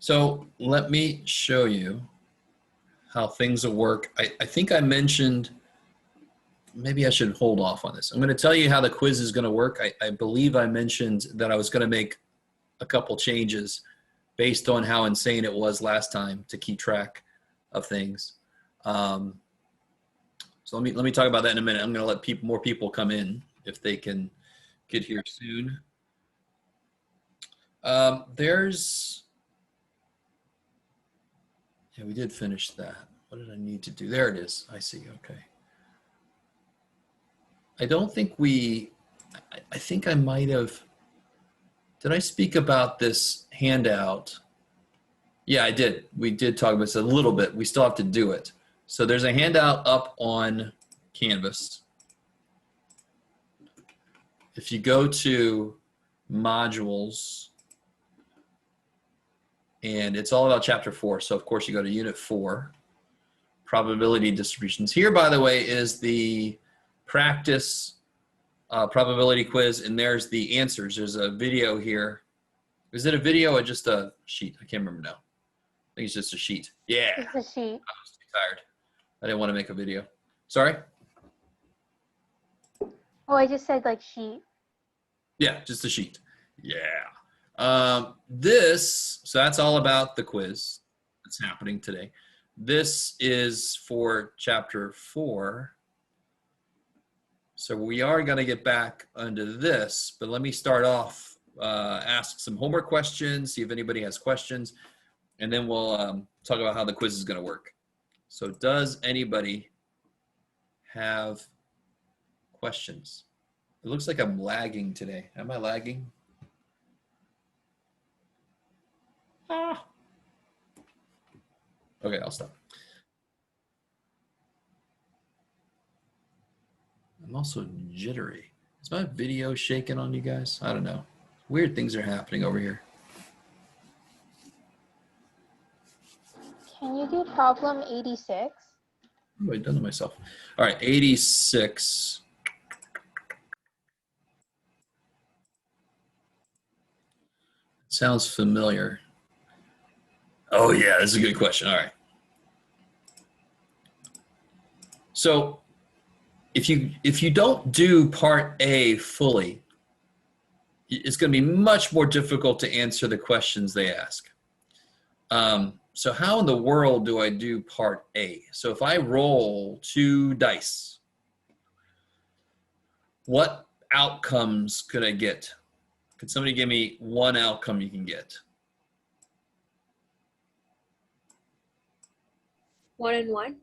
So let me show you how things will work. I think I mentioned, maybe I should hold off on this. I'm going to tell you how the quiz is going to work. I believe I mentioned that I was going to make a couple changes based on how insane it was last time to keep track of things. So let me talk about that in a minute. I'm going to let more people come in if they can get here soon. Yeah, we did finish that. What did I need to do? There it is. I see. Okay. I don't think I think I might have, did I speak about this handout? Yeah, I did. We did talk about this a little bit. We still have to do it. So there's a handout up on Canvas. If you go to modules, and it's all about chapter 4. So of course you go to unit 4, probability distributions. Here, by the way, is the practice probability quiz, and there's the answers. There's a video here. Is it a video or just a sheet? I can't remember now. I think it's just a sheet. Yeah. It's a sheet. I was too tired. I didn't want to make a video. Sorry? Oh, I just said like sheet. Yeah, just a sheet. Yeah. So that's all about the quiz that's happening today. This is for chapter 4. So we are going to get back under this, but let me start off, ask some homework questions, see if anybody has questions, and then we'll talk about how the quiz is going to work. So does anybody have questions? It looks like I'm lagging today. Am I lagging? Ah. Okay, I'll stop. I'm also jittery. Is my video shaking on you guys? I don't know. Weird things are happening over here. Can you do problem 86? What have I done to myself? All right, 86. Sounds familiar. Oh yeah, that's a good question. All right. So if you don't do part A fully, it's going to be much more difficult to answer the questions they ask. So how in the world do I do part A? So if I roll 2 dice, what outcomes could I get? Could somebody give me one outcome you can get? 1 and 1.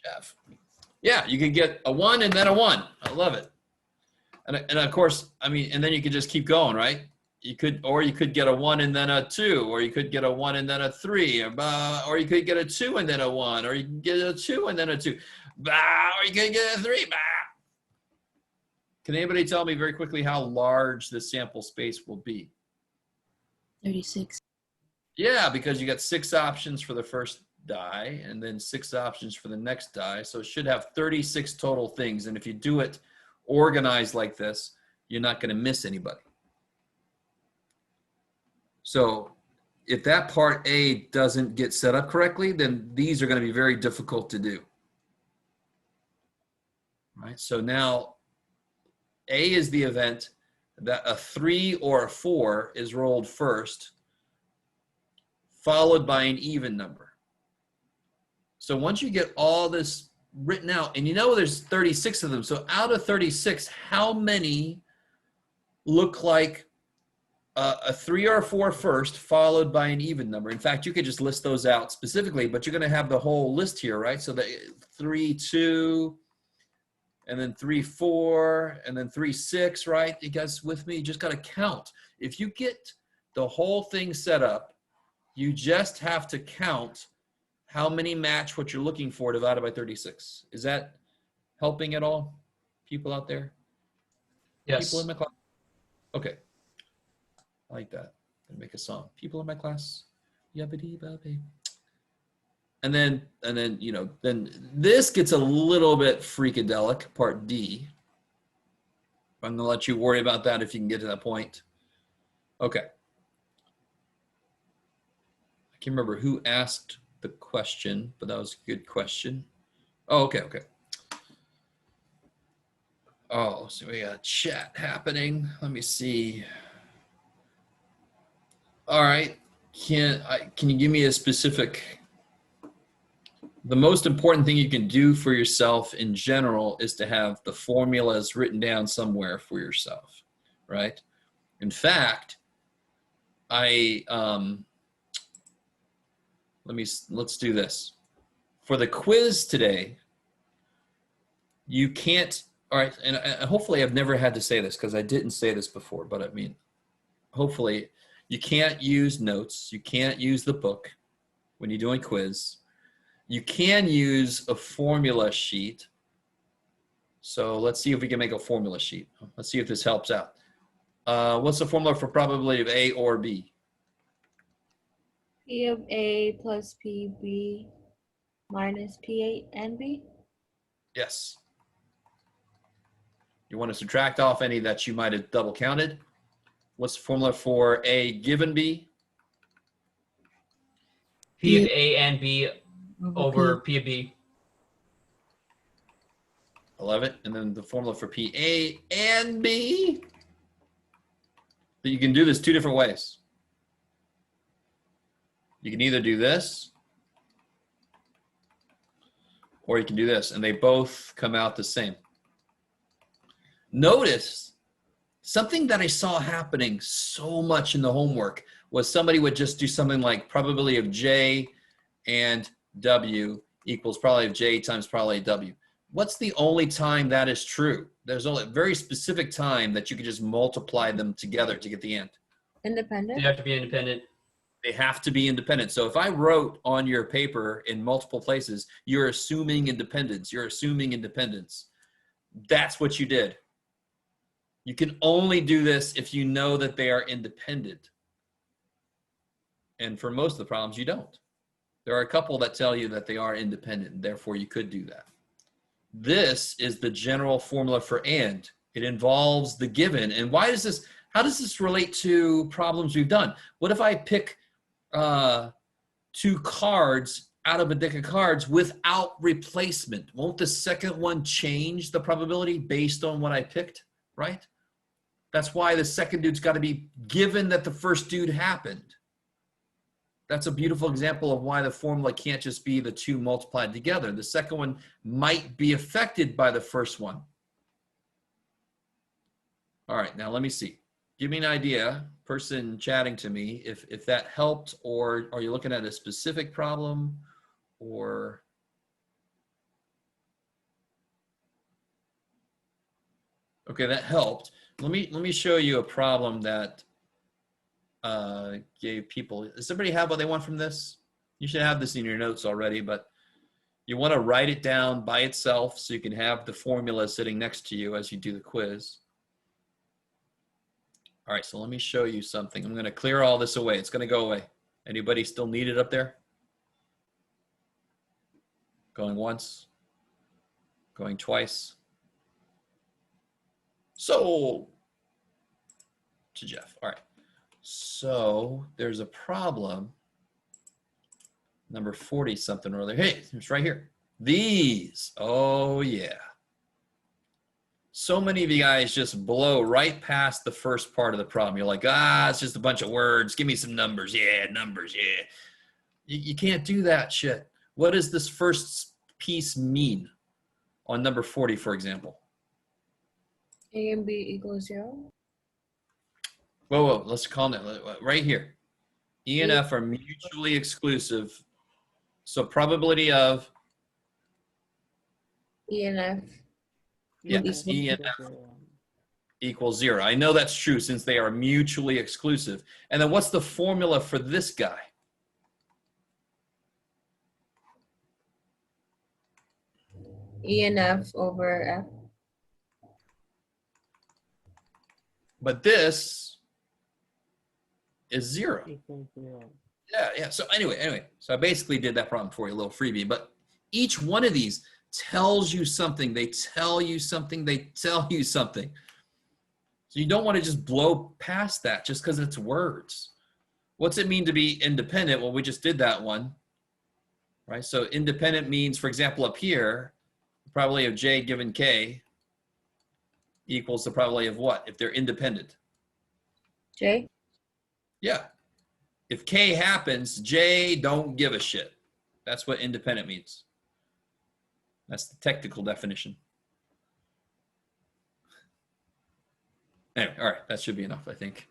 Jeff. Yeah, you could get a 1 and then a 1. I love it. And of course, I mean, and then you could just keep going, right? You could get a 1 and then a 2, or you could get a 1 and then a 3, or you could get a 2 and then a 1, or you can get a 2 and then a 2, or you could get a 3. Can anybody tell me very quickly how large the sample space will be? 36. Yeah, because you got 6 options for the first die and then 6 options for the next die. So it should have 36 total things. And if you do it organized like this, you're not going to miss anybody. So if that part A doesn't get set up correctly, then these are going to be very difficult to do. Right? So now A is the event that a 3 or a 4 is rolled first, followed by an even number. So once you get all this written out, and you know there's 36 of them, so out of 36, how many look like a 3 or a 4 first, followed by an even number? In fact, you could just list those out specifically, but you're going to have the whole list here, right? So the 3, 2, and then 3, 4, and then 3, 6, right? You guys with me? You just got to count. If you get the whole thing set up, you just have to count how many match what you're looking for divided by 36. Is that helping at all? People out there? Yes. People in my class? Okay. I like that. I'm gonna make a song. People in my class. Yabba-dee-ba-ba. And then, you know, then this gets a little bit freakadelic, part D. I'm gonna let you worry about that if you can get to that point. Okay. can't remember who asked the question, but that was a good question. Oh, okay. Oh, so we got chat happening. Let me see. All right. Can you give me a specific? The most important thing you can do for yourself in general is to have the formulas written down somewhere for yourself, right? In fact, let's do this. For the quiz today, you can't, all right, and hopefully I've never had to say this because I didn't say this before, but I mean, hopefully you can't use notes. You can't use the book when you're doing quiz. You can use a formula sheet. So let's see if we can make a formula sheet. Let's see if this helps out. What's the formula for probability of A or B? P of A plus PB minus P8 and B. Yes. You want to subtract off any that you might have double counted. What's the formula for A given B? P of A and B over P of B. I love it. And then the formula for P A and B. But you can do this two different ways. You can either do this, or you can do this, and they both come out the same. Notice something that I saw happening so much in the homework was somebody would just do something like probability of J and W equals probability of J times probability of W. What's the only time that is true? There's only a very specific time that you can just multiply them together to get the end. Independent? They have to be independent. They have to be independent. So if I wrote on your paper in multiple places, you're assuming independence, you're assuming independence. That's what you did. You can only do this if you know that they are independent. And for most of the problems, you don't. There are a couple that tell you that they are independent, and therefore you could do that. This is the general formula for AND. It involves the given. And why does this, how does this relate to problems we've done? What if I pick two cards out of a deck of cards without replacement? Won't the second one change the probability based on what I picked, right? That's why the second dude's got to be given that the first dude happened. That's a beautiful example of why the formula can't just be the two multiplied together. The second one might be affected by the first one. All right, now let me see. Give me an idea, person chatting to me, if that helped, or are you looking at a specific problem, or? Okay, that helped. Let me show you a problem that gave people. Does everybody have what they want from this? You should have this in your notes already, but you want to write it down by itself so you can have the formula sitting next to you as you do the quiz. All right, so let me show you something. I'm going to clear all this away. It's going to go away. Anybody still need it up there? Going once? Going twice? So, to Jeff. All right. So there's a problem. Number 40 something or other. Hey, it's right here. These. Oh, yeah. So many of you guys just blow right past the first part of the problem. You're like, it's just a bunch of words. Give me some numbers. Yeah, numbers. Yeah. You can't do that shit. What does this first piece mean on number 40, for example? A and B equals 0. Whoa, let's calm down. Right here. E and F are mutually exclusive. So probability of? E and F. Yes, E and F equals 0. I know that's true since they are mutually exclusive. And then what's the formula for this guy? E and F over F. But this is 0. Yeah. So anyway. So I basically did that problem for you, a little freebie. But each one of these tells you something. They tell you something. They tell you something. So you don't want to just blow past that just because it's words. What's it mean to be independent? Well, we just did that one, right? So independent means, for example, up here, the probability of J given K equals the probability of what? If they're independent. J. Yeah. If K happens, J don't give a shit. That's what independent means. That's the technical definition. Anyway, all right, that should be enough, I think.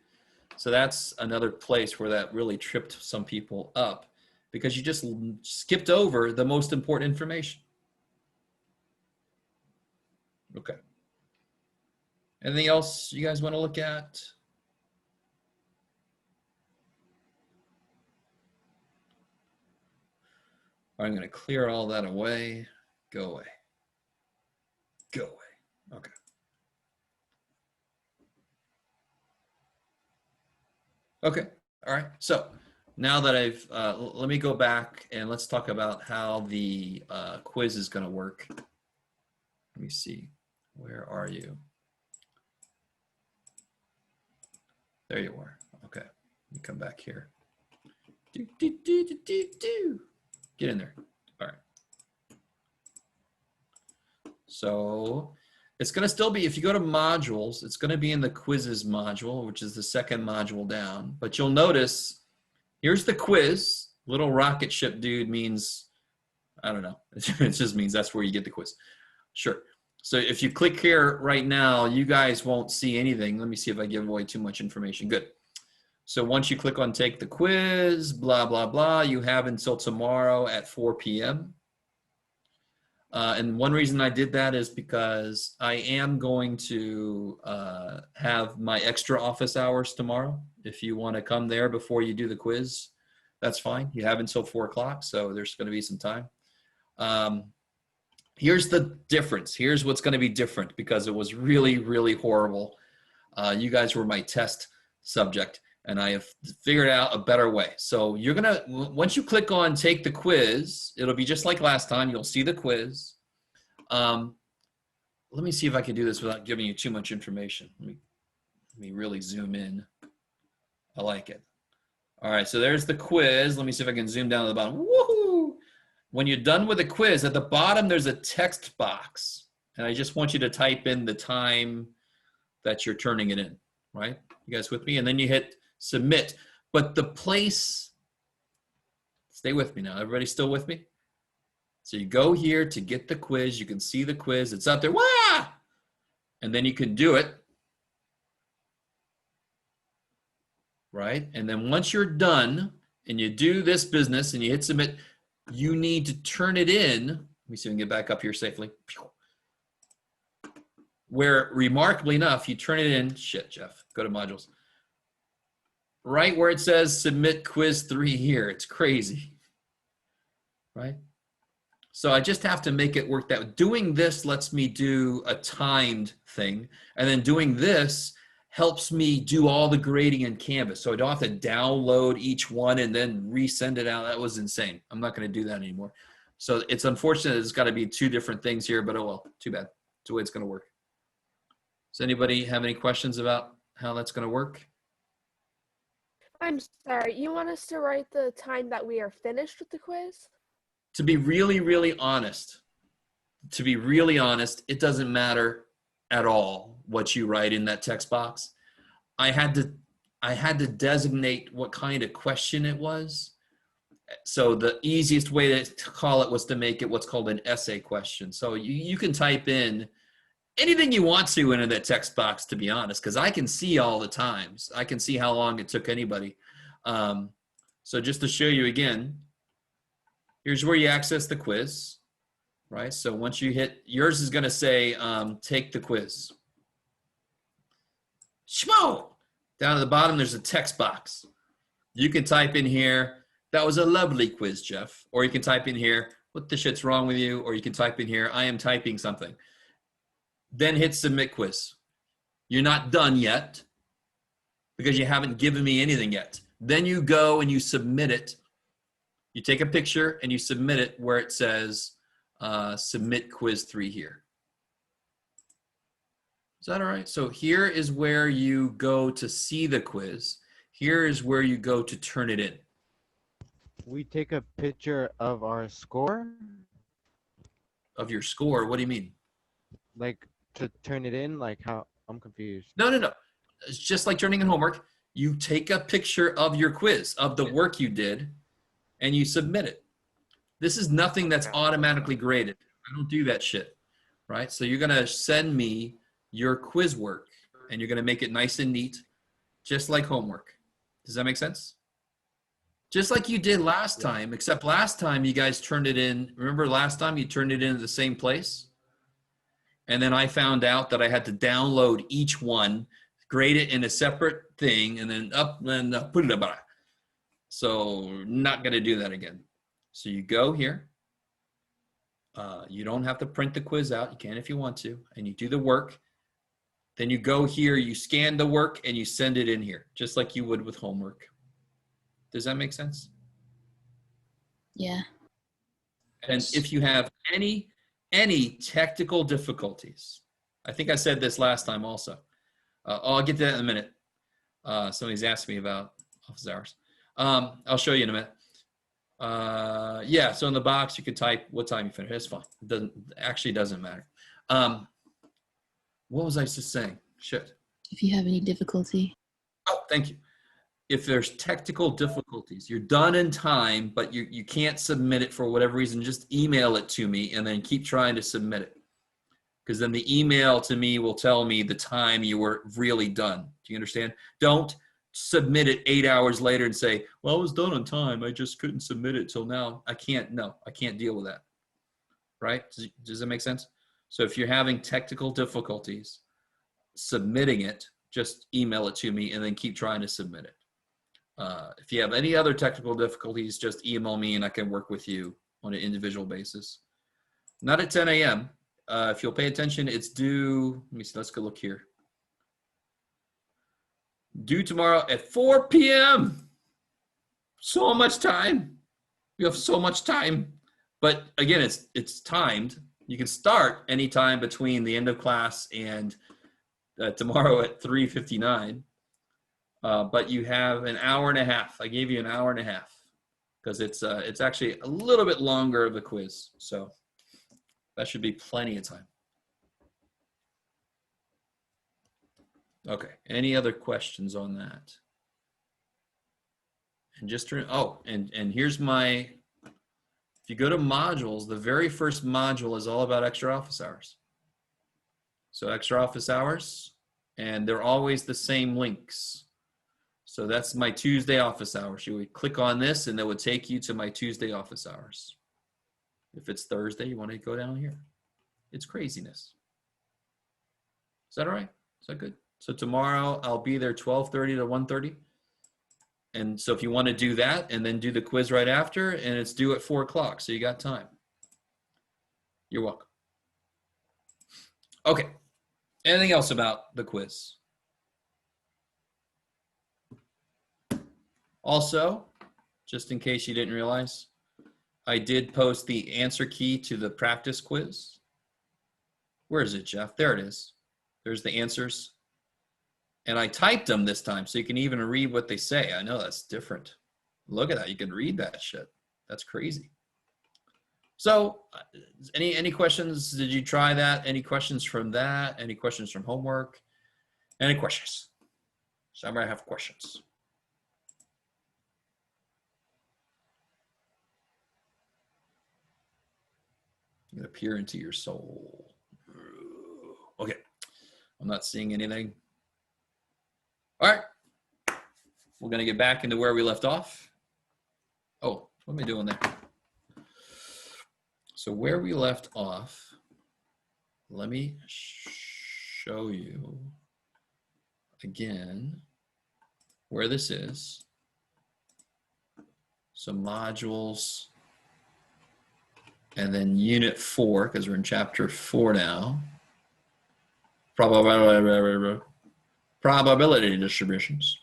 So that's another place where that really tripped some people up because you just skipped over the most important information. Okay. Anything else you guys want to look at? I'm going to clear all that away. Go away. Go away. Okay. Okay. All right. So now that I've, let me go back and let's talk about how the quiz is going to work. Let me see. Where are you? There you are. Okay. Let me come back here. Do, do, do, do, do, do. Get in there. All right. So it's going to still be, if you go to modules, it's going to be in the quizzes module, which is the second module down. But you'll notice here's the quiz. Little rocket ship dude means, I don't know. It just means that's where you get the quiz. Sure. So if you click here right now, you guys won't see anything. Let me see if I give away too much information. Good. So once you click on take the quiz, blah, blah, blah, you have until tomorrow at 4 p.m. And one reason I did that is because I am going to have my extra office hours tomorrow. If you want to come there before you do the quiz, that's fine. You have until 4 o'clock, so there's going to be some time. Here's the difference. Here's what's going to be different because it was really, really horrible. You guys were my test subject, and I have figured out a better way. So you're going to, once you click on take the quiz, it'll be just like last time. You'll see the quiz. Let me see if I can do this without giving you too much information. Let me really zoom in. I like it. All right, so there's the quiz. Let me see if I can zoom down to the bottom. Woohoo! When you're done with the quiz, at the bottom, there's a text box. And I just want you to type in the time that you're turning it in, right? You guys with me? And then you hit submit. But the place, stay with me now. Everybody still with me? So you go here to get the quiz. You can see the quiz. It's up there. Wah! And then you can do it. Right? And then once you're done and you do this business and you hit submit, you need to turn it in. Let me see if we can get back up here safely. Where remarkably enough, you turn it in. Shit, Jeff, go to modules. Right where it says submit quiz 3 here. It's crazy. Right? So I just have to make it work that way. Doing this lets me do a timed thing. And then doing this helps me do all the grading in Canvas. So I don't have to download each one and then resend it out. That was insane. I'm not going to do that anymore. So it's unfortunate it's got to be 2 different things here, but oh well, too bad. It's the way it's going to work. Does anybody have any questions about how that's going to work? I'm sorry, you want us to write the time that we are finished with the quiz? To be really, really honest, it doesn't matter at all what you write in that text box. I had to designate what kind of question it was. So the easiest way to call it was to make it what's called an essay question. So you can type in anything you want to into that text box, to be honest, because I can see all the times. I can see how long it took anybody. So just to show you again, here's where you access the quiz. Right, so once you hit, yours is going to say, take the quiz. Schmo! Down at the bottom, there's a text box. You can type in here, that was a lovely quiz, Jeff. Or you can type in here, what the shit's wrong with you? Or you can type in here, I am typing something. Then hit submit quiz. You're not done yet because you haven't given me anything yet. Then you go and you submit it. You take a picture and you submit it where it says, submit quiz 3 here. Is that all right? So here is where you go to see the quiz. Here is where you go to turn it in. We take a picture of our score, Of your score, what do you mean? like to turn it in, like how I'm confused. No, no, no. It's just like turning in homework. You take a picture of your quiz, of the work you did, and you submit it. This is nothing that's automatically graded. I don't do that shit, right? So you're going to send me your quiz work, and you're going to make it nice and neat, just like homework. Does that make sense? Just like you did last time, except last time you guys turned it in. Remember last time you turned it in at the same place? And then I found out that I had to download each one, grade it in a separate thing, and then put it up. So not going to do that again. So you go here. You don't have to print the quiz out. You can if you want to. And you do the work. Then you go here, you scan the work, and you send it in here, just like you would with homework. Does that make sense? Yeah. And if you have any technical difficulties, I think I said this last time also. I'll get to that in a minute. Somebody's asked me about office hours. I'll show you in a minute. Yeah, so in the box you can type what time you finish. It's fine. It doesn't matter. What was I just saying? Shit. If you have any difficulty. Oh, thank you. If there's technical difficulties, you're done in time, but you can't submit it for whatever reason, just email it to me and then keep trying to submit it. Because then the email to me will tell me the time you were really done. Do you understand? Don't submit it 8 hours later and say, well, I was done on time. I just couldn't submit it till now. I can't deal with that. Right? Does that make sense? So if you're having technical difficulties submitting it, just email it to me and then keep trying to submit it. If you have any other technical difficulties, just email me and I can work with you on an individual basis. Not at 10 a.m. If you'll pay attention, it's due, let me see, let's go look here. Due tomorrow at 4 p.m. So much time. We have so much time. But again, it's timed. You can start anytime between the end of class and tomorrow at 3:59. But you have an hour and a half. I gave you an hour and a half because it's actually a little bit longer of a quiz. So that should be plenty of time. Okay, any other questions on that? And just and here's my, if you go to modules, the very first module is all about extra office hours. So extra office hours, and they're always the same links. So that's my Tuesday office hours. You would click on this and that would take you to my Tuesday office hours. If it's Thursday, you want to go down here. It's craziness. Is that all right? Is that good? So tomorrow I'll be there 12:30 to 1:30. And so if you want to do that and then do the quiz right after, and it's due at 4 o'clock, so you got time. You're welcome. Okay. Anything else about the quiz? Also, just in case you didn't realize, I did post the answer key to the practice quiz. Where is it, Jeff? There it is. There's the answers. And I typed them this time, so you can even read what they say. I know that's different. Look at that. You can read that shit. That's crazy. So any questions? Did you try that? Any questions from that? Any questions from homework? Any questions? Somebody have questions? You gotta peer into your soul. Okay, I'm not seeing anything. All right, we're gonna get back into where we left off. Oh, what am I doing there? So where we left off, let me show you again where this is. So modules, and then unit 4, because we're in chapter 4 now. Probability distributions.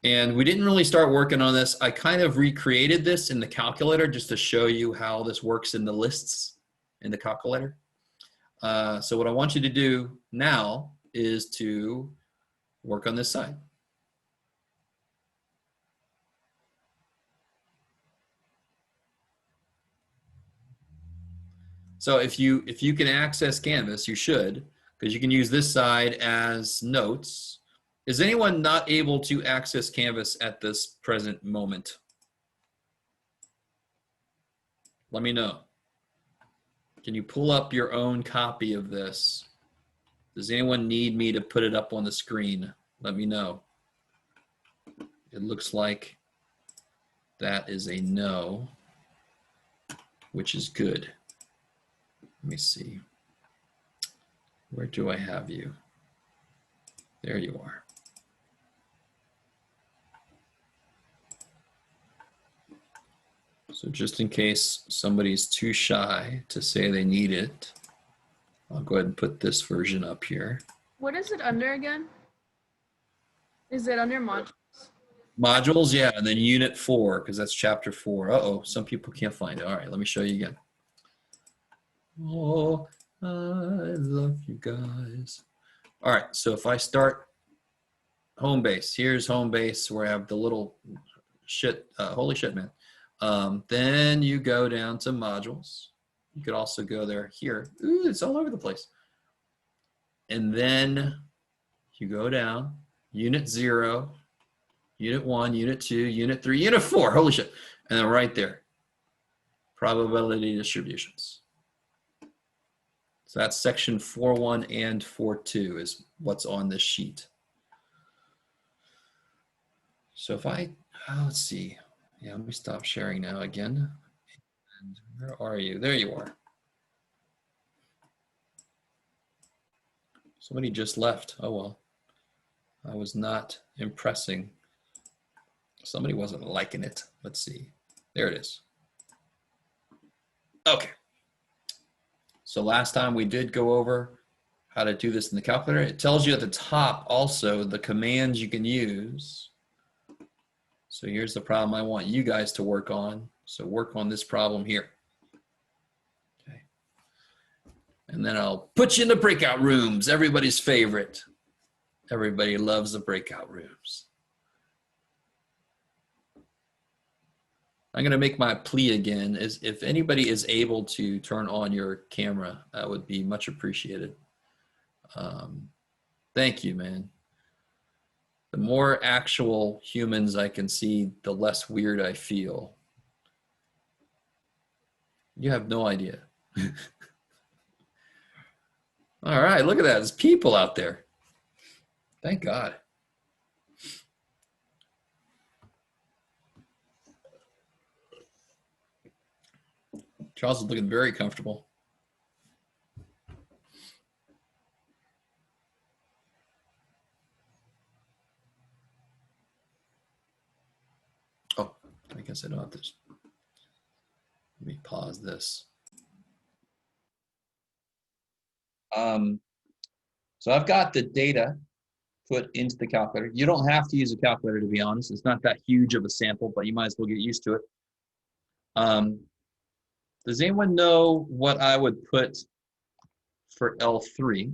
And we didn't really start working on this. I kind of recreated this in the calculator just to show you how this works in the lists in the calculator. So what I want you to do now is to work on this side. So if you can access Canvas, you should, because you can use this side as notes. Is anyone not able to access Canvas at this present moment? Let me know. Can you pull up your own copy of this? Does anyone need me to put it up on the screen? Let me know. It looks like that is a no, which is good. Let me see. Where do I have you? There you are. So just in case somebody's too shy to say they need it, I'll go ahead and put this version up here. What is it under again? Is it under modules? Modules, yeah, and then unit 4, because that's chapter 4. Uh-oh, some people can't find it. All right, let me show you again. Oh, I love you guys. All right, so if I start home base, here's home base where I have the little shit, holy shit, man. Then you go down to modules. You could also go there here. Ooh, it's all over the place. And then you go down, unit 0, unit 1, unit 2, unit 3, unit 4, holy shit. And then right there, probability distributions. So that's section 4.1 and 4.2 is what's on this sheet. So if I, let's see. Yeah, let me stop sharing now again. And where are you? There you are. Somebody just left. Oh, well. I was not impressing. Somebody wasn't liking it. Let's see. There it is. Okay. So last time we did go over how to do this in the calculator. It tells you at the top also the commands you can use. So here's the problem I want you guys to work on. So work on this problem here. Okay. And then I'll put you in the breakout rooms, everybody's favorite. Everybody loves the breakout rooms. I'm going to make my plea again, is if anybody is able to turn on your camera, that would be much appreciated. Thank you, man. The more actual humans I can see, the less weird I feel. You have no idea. All right, look at that. There's people out there. Thank God. Charles is looking very comfortable. Oh, I guess I don't have this. Let me pause this. So I've got the data put into the calculator. You don't have to use a calculator, to be honest. It's not that huge of a sample, but you might as well get used to it. Does anyone know what I would put for L3?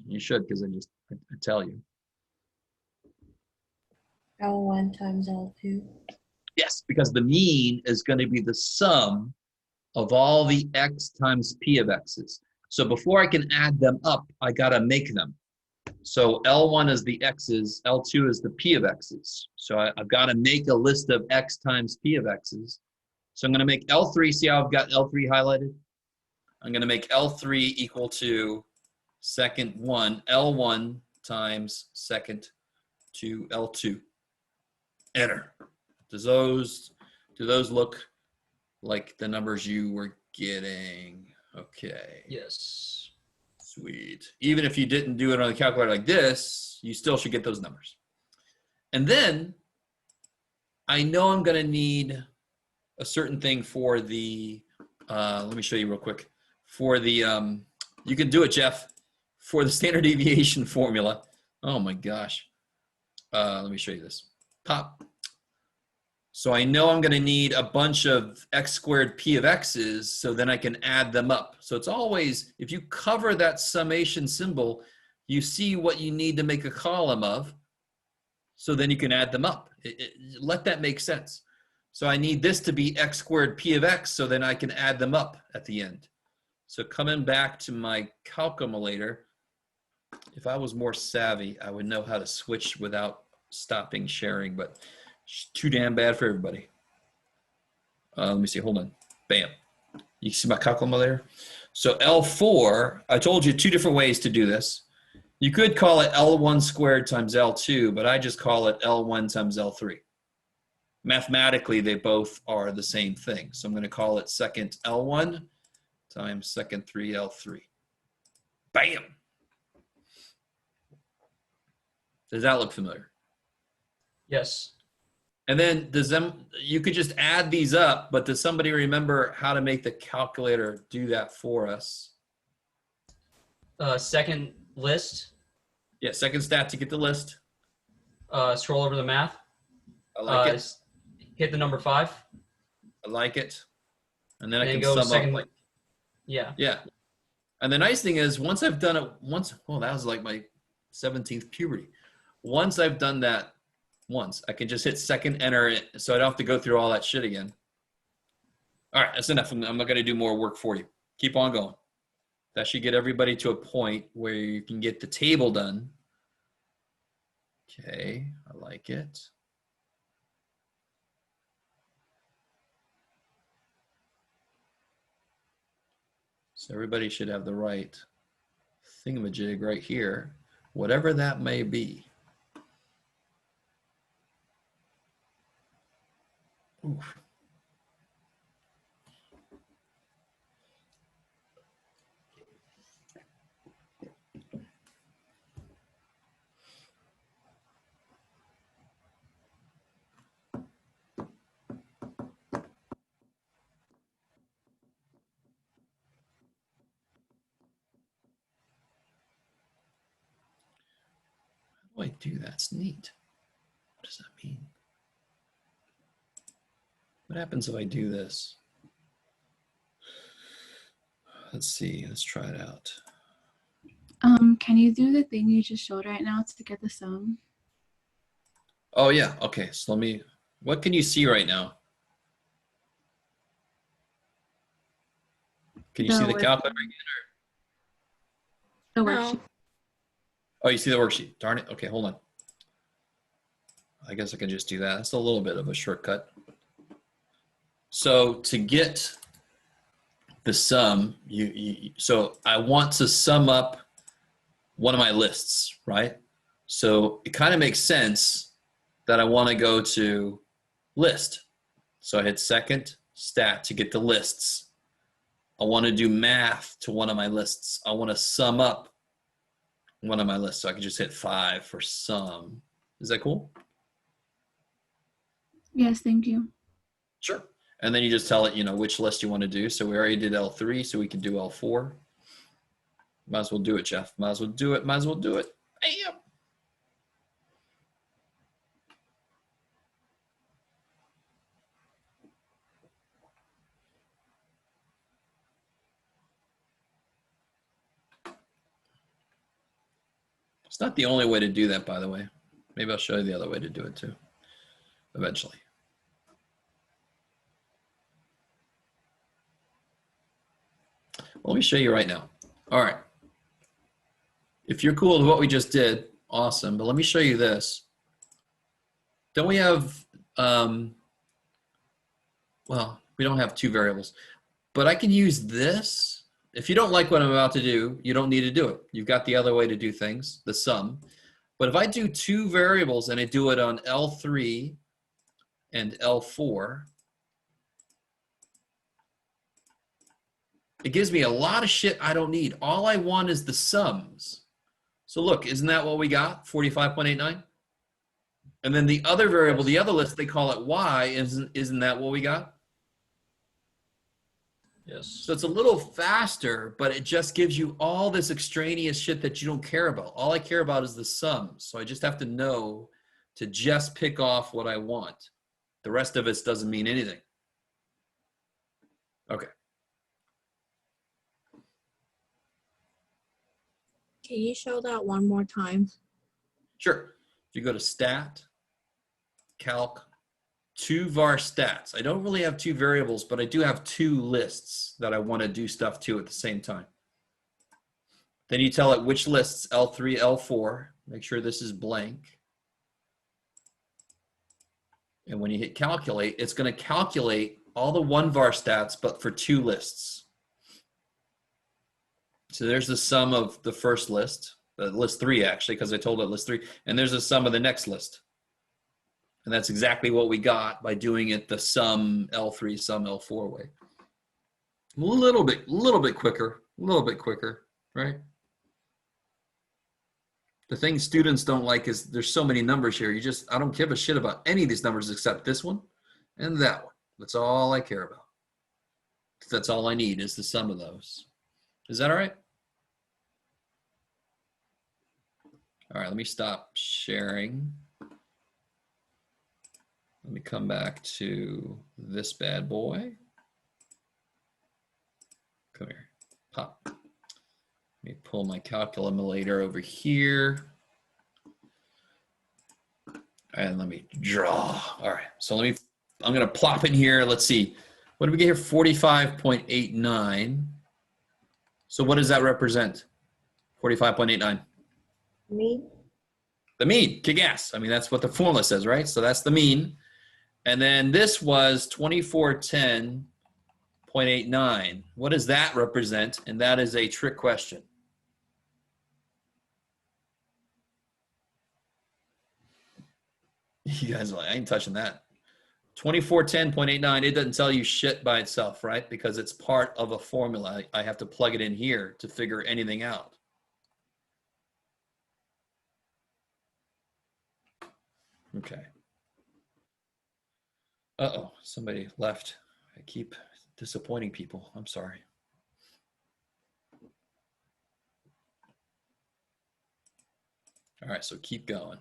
You should, because I tell you. L1 times L2. Yes, because the mean is going to be the sum of all the x times p of x's. So before I can add them up, I got to make them. So L1 is the x's, L2 is the p of x's. So I've got to make a list of x times p of x's. So I'm going to make L3, see how I've got L3 highlighted? I'm going to make L3 equal to second 1, L1 times second 2, L2. Enter. Do those look like the numbers you were getting? Okay. Yes. Sweet. Even if you didn't do it on the calculator like this, you still should get those numbers. And then I know I'm going to need a certain thing for the, let me show you real quick. For the, you can do it, Jeff, for the standard deviation formula. Oh my gosh. Let me show you this. Pop. So I know I'm going to need a bunch of x squared p of x's, so then I can add them up. So it's always, if you cover that summation symbol, you see what you need to make a column of, so then you can add them up. Let that make sense. So I need this to be x squared p of x, so then I can add them up at the end. So coming back to my calculator, if I was more savvy, I would know how to switch without stopping sharing, but it's too damn bad for everybody. Let me see, hold on. Bam. You see my calculator? So L4, I told you 2 different ways to do this. You could call it L1 squared times L2, but I just call it L1 times L3. Mathematically, they both are the same thing. So I'm going to call it second L1 times second 3L3. Bam! Does that look familiar? Yes. And then you could just add these up, but does somebody remember how to make the calculator do that for us? Second list. Yeah, second stat to get the list. Scroll over the math. I like it. Hit the number 5. I like it. And then I Then can go sum second. up like, Yeah. yeah. And the nice thing is once I've done it once, well, that was like my 17th puberty. Once I've done that once, I can just hit second enter it, so I don't have to go through all that shit again. All right, that's enough. I'm not going to do more work for you. Keep on going. That should get everybody to a point where you can get the table done. Okay, I like it. So everybody should have the right thingamajig right here, whatever that may be. Oof. How do I do that? It's neat. What does that mean? What happens if I do this? Let's see. Let's try it out. Can you do the thing you just showed right now to get the sum? Oh, yeah. Okay. So what can you see right now? Can you see the calculator again? The No. worksheet. Oh, you see the worksheet. Darn it. Okay, hold on. I guess I can just do that. That's a little bit of a shortcut. So to get the sum, so I want to sum up one of my lists, right? So it kind of makes sense that I want to go to list. So I hit second stat to get the lists. I want to do math to one of my lists. I want to sum up one of my lists. So I can just hit 5 for sum. Is that cool? Yes, thank you. Sure. And then you just tell it, which list you want to do. So we already did L3, so we can do L4. Might as well do it, Jeff. Might as well do it. Might as well do it. Bam. It's not the only way to do that, by the way. Maybe I'll show you the other way to do it too, eventually. Let me show you right now. All right. If you're cool with what we just did, awesome. But let me show you this. Don't we have, well, we don't have 2 variables, but I can use this. If you don't like what I'm about to do, you don't need to do it. You've got the other way to do things, the sum. But if I do 2 variables and I do it on L3 and L4, it gives me a lot of shit I don't need. All I want is the sums. So look, isn't that what we got? 45.89? And then the other variable, the other list, they call it Y. Isn't that what we got? Yes. So it's a little faster, but it just gives you all this extraneous shit that you don't care about. All I care about is the sums. So I just have to know to just pick off what I want. The rest of it doesn't mean anything. Okay. Can you show that one more time? Sure. If you go to Stat, Calc 2 var stats. I don't really have 2 variables, but I do have 2 lists that I want to do stuff to at the same time. Then you tell it which lists, L3, L4. Make sure this is blank. And when you hit calculate, it's going to calculate all the 1 var stats, but for 2 lists. So there's the sum of the first list, list 3 actually, because I told it list 3. And there's the sum of the next list. And that's exactly what we got by doing it the sum L3, sum L4 way. A little bit quicker, right? The thing students don't like is there's so many numbers here. I don't give a shit about any of these numbers except this one and that one. That's all I care about. That's all I need is the sum of those. Is that all right? All right, let me stop sharing. Let me come back to this bad boy. Come here, pop. Let me pull my calculator over here. And let me draw. All right, so I'm gonna plop in here. Let's see, what did we get here? 45.89. So what does that represent? 45.89. Mean. The mean, kick ass. I mean, that's what the formula says, right? So that's the mean. And then this was 2410.89. What does that represent? And that is a trick question. You guys are like, I ain't touching that. 2410.89, it doesn't tell you shit by itself, right? Because it's part of a formula. I have to plug it in here to figure anything out. Okay. Uh-oh, somebody left. I keep disappointing people. I'm sorry. All right, so keep going.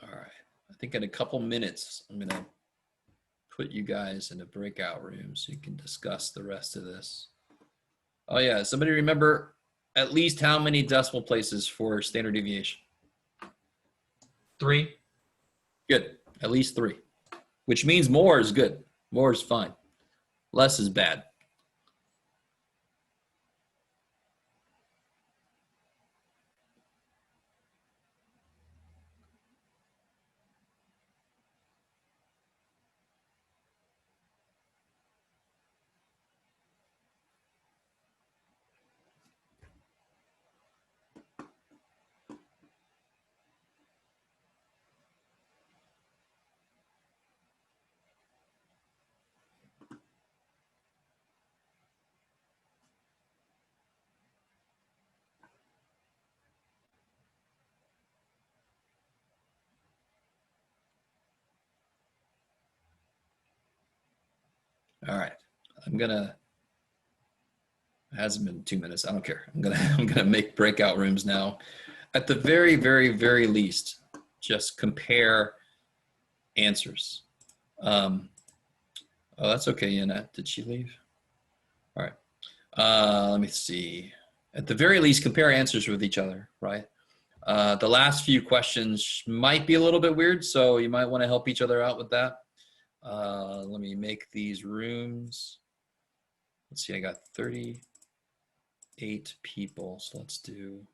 All right, I think in a couple minutes, I'm gonna put you guys in a breakout room so you can discuss the rest of this. Oh yeah, somebody remember at least how many decimal places for standard deviation? 3. Good, at least 3, which means more is good. More is fine. Less is bad. All right, it hasn't been 2 minutes. I don't care. I'm gonna make breakout rooms now. At the very, very, very least, just compare answers. Oh, that's okay, Annette. Did she leave? All right. Let me see. At the very least, compare answers with each other, right? The last few questions might be a little bit weird, so you might want to help each other out with that. Let me make these rooms. Let's see, I got 38 people, so let's do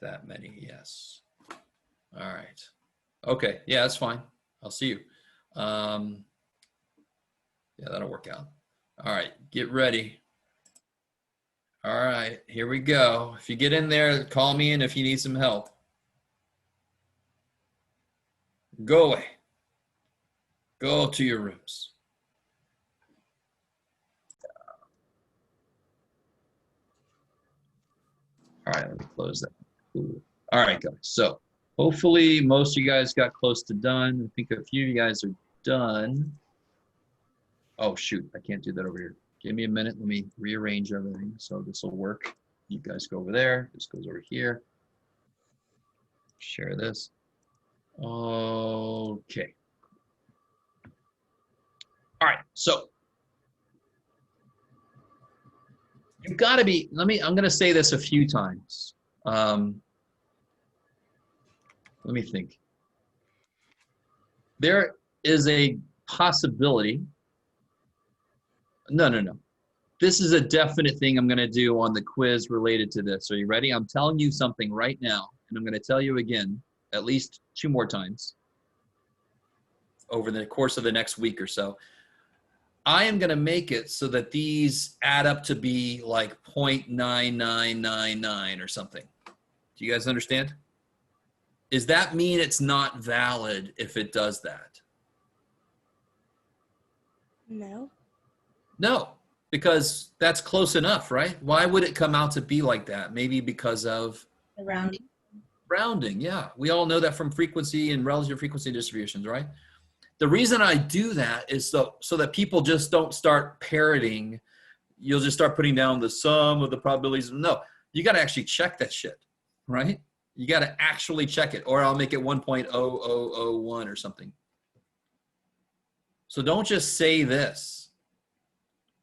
that many, yes. All right. Okay, yeah, that's fine. I'll see you. Yeah, that'll work out. All right, get ready. All right, here we go. If you get in there, call me in if you need some help. Go away. Go to your rooms. All right, let me close that. Cool. All right, guys. So hopefully most of you guys got close to done. I think a few of you guys are done. Oh, shoot. I can't do that over here. Give me a minute. Let me rearrange everything so this will work. You guys go over there. This goes over here. Share this. Okay. All right. So you've got to be, I'm going to say this a few times. Let me think. There is a possibility. No. This is a definite thing I'm going to do on the quiz related to this. Are you ready? I'm telling you something right now, and I'm going to tell you again at least 2 more times over the course of the next week or so. I am going to make it so that these add up to be like 0.9999 or something. Do you guys understand? Does that mean it's not valid if it does that? No. No, because that's close enough, right? Why would it come out to be like that? Maybe because of The rounding. rounding. Yeah, we all know that from frequency and relative frequency distributions, right? The reason I do that is so that people just don't start parroting. You'll just start putting down the sum of the probabilities. No, you got to actually check that shit, right? You got to actually check it, or I'll make it 1.0001 or something. So don't just say this.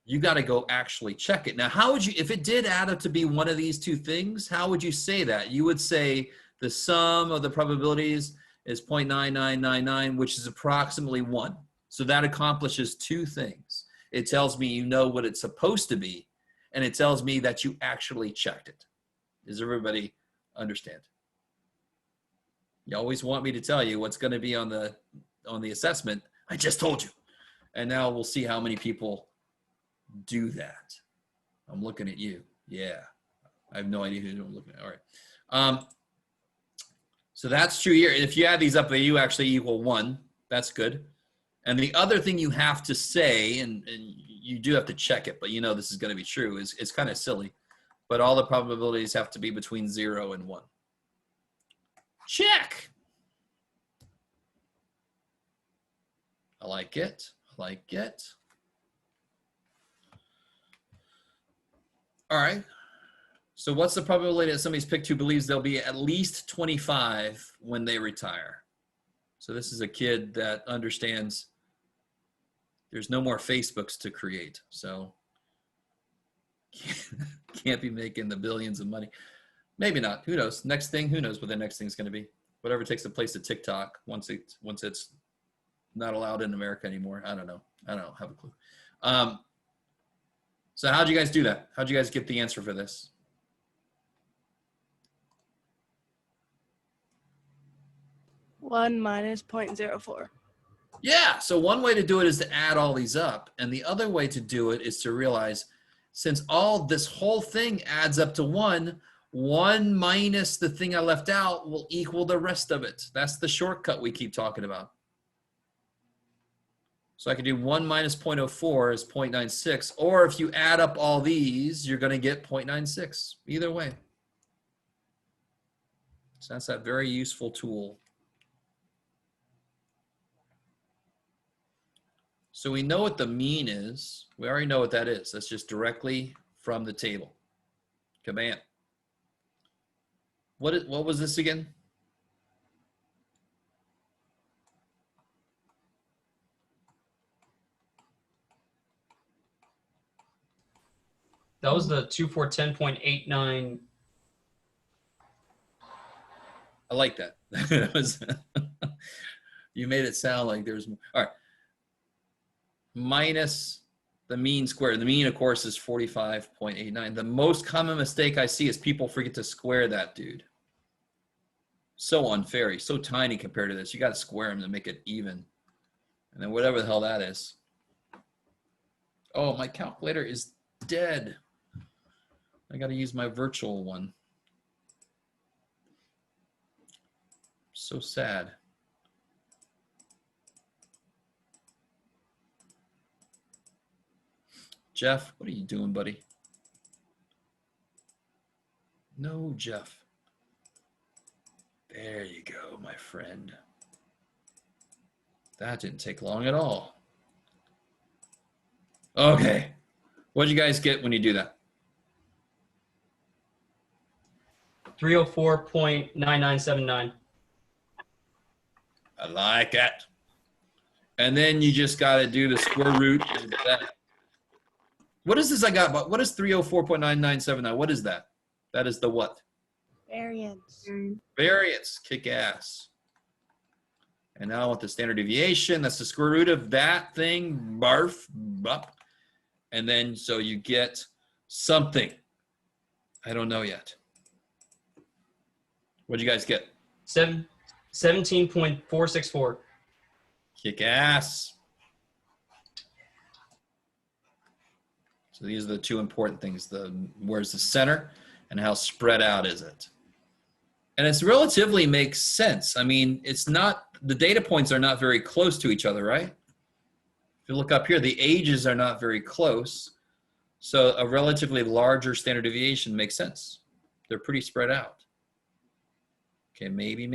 You got to go actually check it. Now, how would you, if it did add up to be one of these two things, how would you say that? You would say the sum of the probabilities is 0.9999, which is approximately 1. So that accomplishes 2 things. It tells me you know what it's supposed to be, and it tells me that you actually checked it. Does everybody understand? You always want me to tell you what's going to be on the assessment. I just told you. And now we'll see how many people do that. I'm looking at you. Yeah. I have no idea who I'm looking at. All right. So that's true here. If you add these up, they do actually equal 1. That's good. And the other thing you have to say, and you do have to check it, but you know this is going to be true, is it's kind of silly. But all the probabilities have to be between 0 and 1. Check. I like it. I like it. All right. So what's the probability that somebody's picked who believes they'll be at least 25 when they retire? So this is a kid that understands there's no more Facebooks to create. So can't be making the billions of money. Maybe not. Who knows? Next thing, who knows what the next thing is going to be? Whatever takes the place of TikTok once it's not allowed in America anymore. I don't know. I don't have a clue. So how'd you guys do that? How'd you guys get the answer for this? One minus 0.04. Yeah, so one way to do it is to add all these up. And the other way to do it is to realize since all this whole thing adds up to 1, 1 minus the thing I left out will equal the rest of it. That's the shortcut we keep talking about. So I can do 1 minus 0.04 is 0.96. Or if you add up all these, you're going to get 0.96. Either way. So that's that very useful tool. So we know what the mean is. We already know what that is. That's just directly from the table. Command. What was this again? That was the 2 for 10.89. I like that. That was, you made it sound like there's more. All right. Minus the mean squared. The mean, of course, is 45.89. The most common mistake I see is people forget to square that, dude. So unfair. He's so tiny compared to this. You got to square him to make it even. And then whatever the hell that is. Oh, my calculator is dead. I got to use my virtual one. So sad. Jeff, what are you doing, buddy? No, Jeff. There you go, my friend. That didn't take long at all. Okay. What did you guys get when you do that? 304.9979. I like it. And then you just got to do the square root of that. What is this I got? What is 304.9979? What is that? That is the what? Variance. Variance. Kick ass. And now I want the standard deviation. That's the square root of that thing. Barf. Bup. And then so you get something. I don't know yet. What'd you guys get? 17.464. Kick ass. So these are the two important things. Where's the center and how spread out is it? And it's relatively makes sense. I mean, it's not, the data points are not very close to each other, right? If you look up here, the ages are not very close. So a relatively larger standard deviation makes sense. They're pretty spread out. Okay, maybe.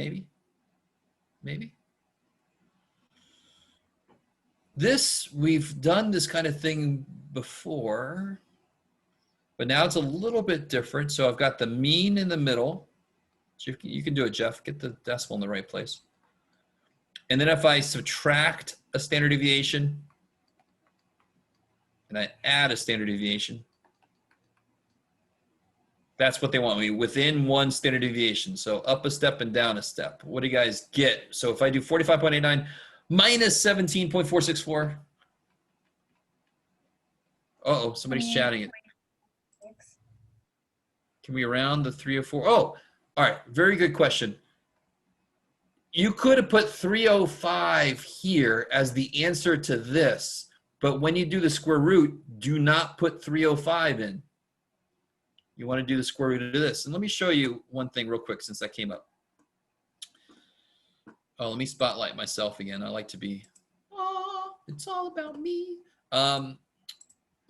We've done this kind of thing before, but now it's a little bit different. So I've got the mean in the middle. So you can do it, Jeff. Get the decimal in the right place. And then if I subtract a standard deviation and I add a standard deviation, that's what they want me within one standard deviation. So up a step and down a step. What do you guys get? So if I do 45.89 minus 17.464. Uh-oh, somebody's chatting it. Can we round the 304? Oh, all right, very good question. You could have put 305 here as the answer to this, but when you do the square root, do not put 305 in. You want to do the square root of this. And let me show you one thing real quick since that came up. Oh, let me spotlight myself again. I like to be, oh, it's all about me. Let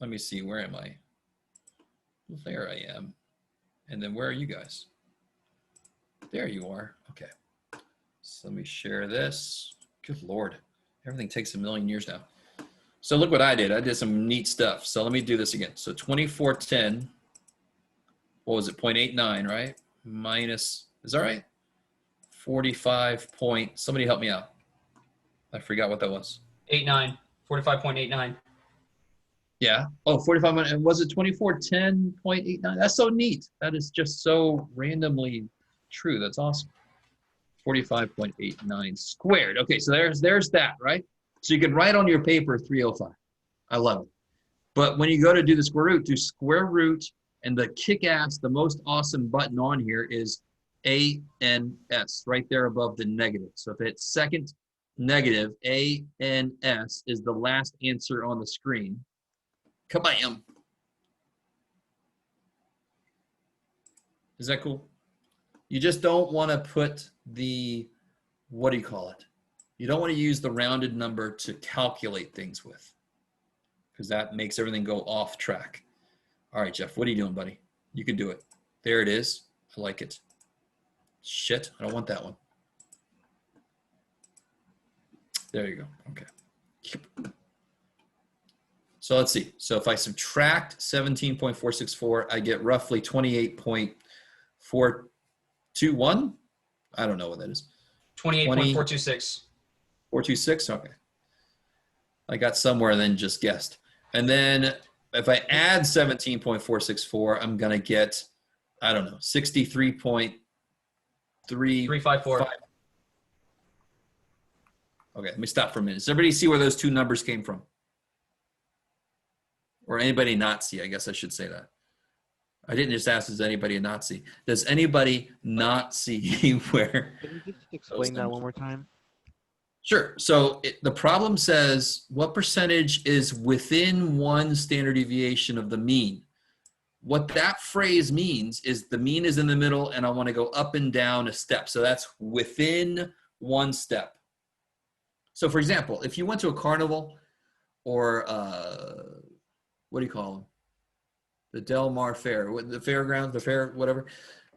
me see, where am I? There I am. And then where are you guys? There you are. Okay. So let me share this. Good Lord. Everything takes a million years now. So look what I did. I did some neat stuff. So let me do this again. So 2410, what was it? 0.89, right? Minus, is that right? 45 point, somebody help me out. I forgot what that was. 89. 45.89. Yeah. Oh, 45, and was it 2410.89? That's so neat. That is just so randomly true. That's awesome. 45.89 squared. Okay, so there's that, right? So you can write on your paper 305. I love it. But when you go to do the square root, do square root, and the kick-ass, the most awesome button on here is ANS, right there above the negative. So if it's second negative, ANS is the last answer on the screen. Kabam. Is that cool? You just don't want to put the, what do you call it? You don't want to use the rounded number to calculate things with, because that makes everything go off track. All right, Jeff, what are you doing, buddy? You can do it. There it is. I like it. Shit, I don't want that one. There you go. Okay. So let's see. So if I subtract 17.464, I get roughly 28.421. I don't know what that is. 28.426. 426? Okay. I got somewhere and then just guessed. And then if I add 17.464, I'm going to get, I don't know, 63.354. Okay, let me stop for a minute. Does everybody see where those two numbers came from? Or anybody not see? I guess I should say that. I didn't just ask, does anybody not see? Does anybody not see where? Can you just explain that one more time? Sure. So the problem says what percentage is within one standard deviation of the mean? What that phrase means is the mean is in the middle and I want to go up and down a step. So that's within one step. So for example, if you went to a carnival or what do you call them? The Del Mar Fair, the fairgrounds, the fair, whatever.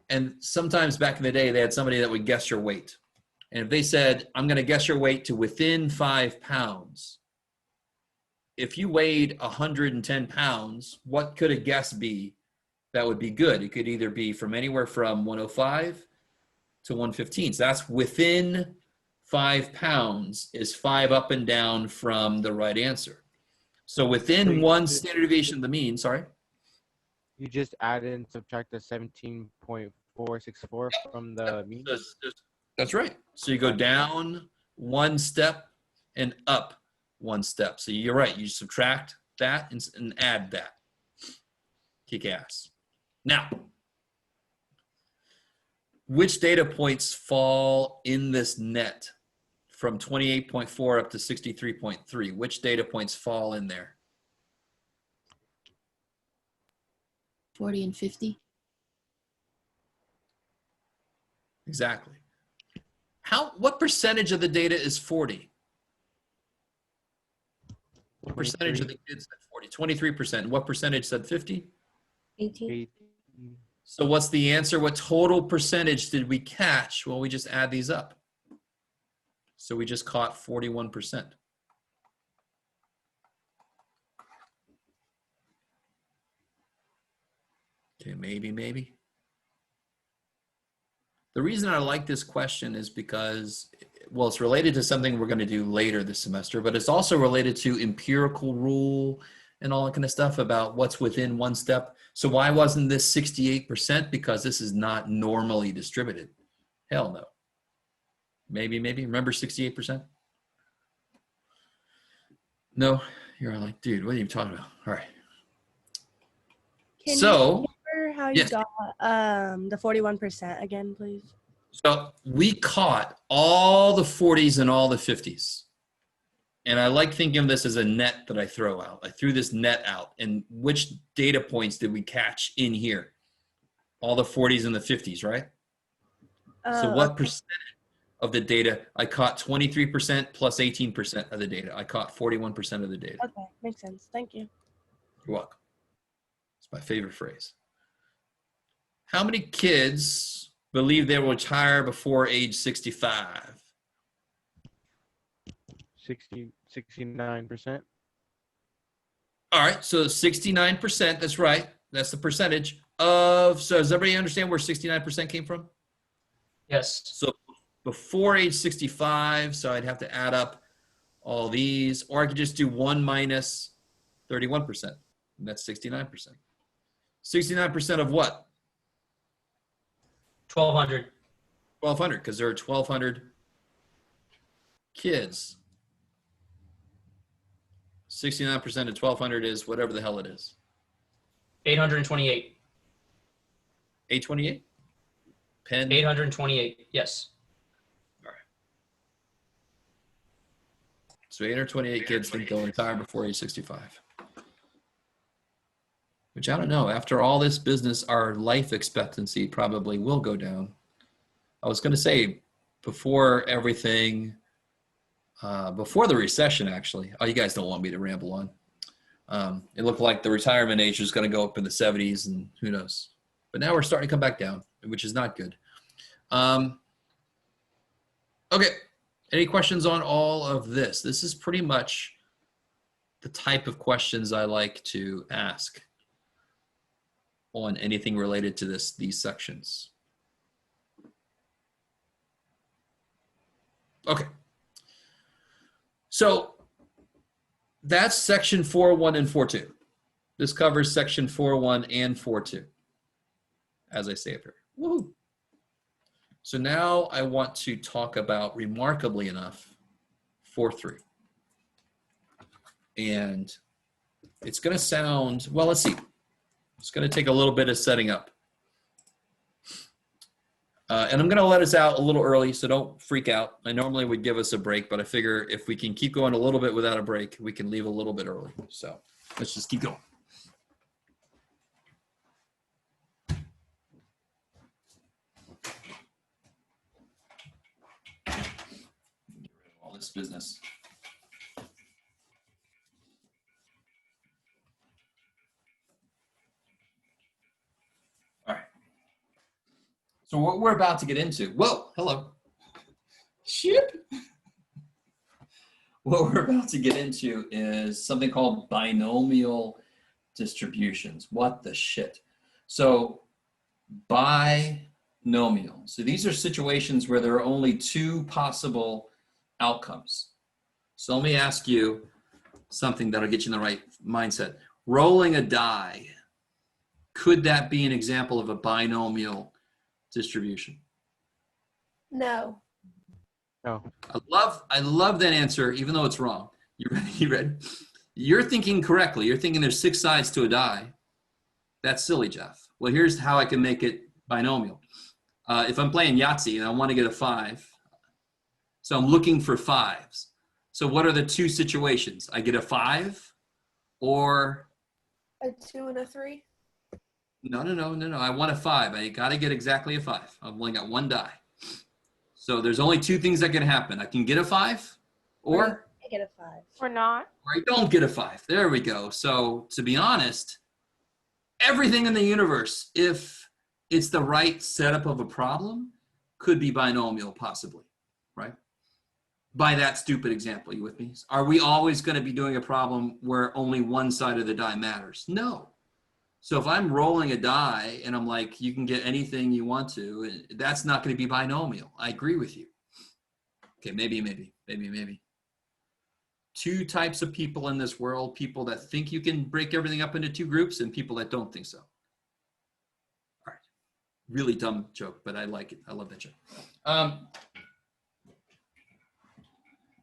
And sometimes back in the day, they had somebody that would guess your weight. And if they said, I'm going to guess your weight to within 5 pounds, if you weighed 110 pounds, what could a guess be that would be good? It could either be from anywhere from 105 to 115. So that's within 5 pounds is 5 up and down from the right answer. So within one standard deviation of the mean, sorry. You just add and subtract the 17.464 from the mean. That's right. So you go down one step and up one step. So you're right. You subtract that and add that. Kick ass. Now, which data points fall in this net from 28.4 up to 63.3? Which data points fall in there? 40 and 50. Exactly. What percentage of the data is 40? What percentage of the kids said 40? 23%. What percentage said 50? 18. So what's the answer? What total percentage did we catch? Well, we just add these up. So we just caught 41%. Okay, maybe. The reason I like this question is because, well, it's related to something we're going to do later this semester, but it's also related to empirical rule and all that kind of stuff about what's within one step. So why wasn't this 68%? Because this is not normally distributed. Hell no. Maybe. Remember 68%? No, you're like, dude, what are you talking about? All right. Can So, you remember how you yes. got the 41% again, please? So we caught all the 40s and all the 50s. And I like thinking of this as a net that I throw out. I threw this net out. And which data points did we catch in here? All the 40s and the 50s, right? So what percentage of the data? I caught 23% plus 18% of the data. I caught 41% of the data. Okay, makes sense. Thank you. You're welcome. It's my favorite phrase. How many kids believe they will retire before age 65? 69%. All right, so 69%, that's right. That's the percentage of, so does everybody understand where 69% came from? Yes. So before age 65, so I'd have to add up all these, or I could just do 1 minus 31%, and that's 69%. 69% of what? 1,200. 1,200, because there are 1,200 kids. 69% of 1,200 is whatever the hell it is. 828. 828? Pen? 828. Yes. All right. So 828 kids think they'll retire before age 65. Which I don't know. After all this business, our life expectancy probably will go down. I was going to say before everything, before the recession, actually. Oh, you guys don't want me to ramble on. It looked like the retirement age was going to go up in the 70s, and who knows. But now we're starting to come back down, which is not good. Okay. Any questions on all of this? This is pretty much the type of questions I like to ask on anything related to these sections. Okay. So that's section 4.1 and 4.2. This covers section 4.1 and 4.2, as I say up here. Woohoo. So now I want to talk about, remarkably enough, 4.3. And it's going to sound, well, let's see. It's going to take a little bit of setting up. And I'm going to let us out a little early, so don't freak out. I normally would give us a break, but I figure if we can keep going a little bit without a break, we can leave a little bit early. So let's just keep going. Get rid of all this business. All right. So what we're about to get into, whoa, hello. Shit. What we're about to get into is something called binomial distributions. What the shit? So binomial. So these are situations where there are only two possible outcomes. So let me ask you something that'll get you in the right mindset. Rolling a die, could that be an example of a binomial distribution? No. No. I love that answer, even though it's wrong. You read? You're thinking correctly. You're thinking there's 6 sides to a die. That's silly, Jeff. Well, here's how I can make it binomial. If I'm playing Yahtzee and I want to get a 5, so I'm looking for 5s. So what are the two situations? I get a 5 or? A 2 and a 3? No. I want a 5. I got to get exactly a 5. I've only got 1 die. So there's only 2 things that can happen. I can get a 5 or I get a 5. Or not. I don't get a 5. There we go. So to be honest, everything in the universe, if it's the right setup of a problem, could be binomial possibly, right? By that stupid example, you with me? Are we always going to be doing a problem where only one side of the die matters? No. So if I'm rolling a die and I'm like, you can get anything you want to, that's not going to be binomial. I agree with you. Okay, maybe. 2 types of people in this world, people that think you can break everything up into 2 groups and people that don't think so. All right, really dumb joke, but I like it. I love that joke.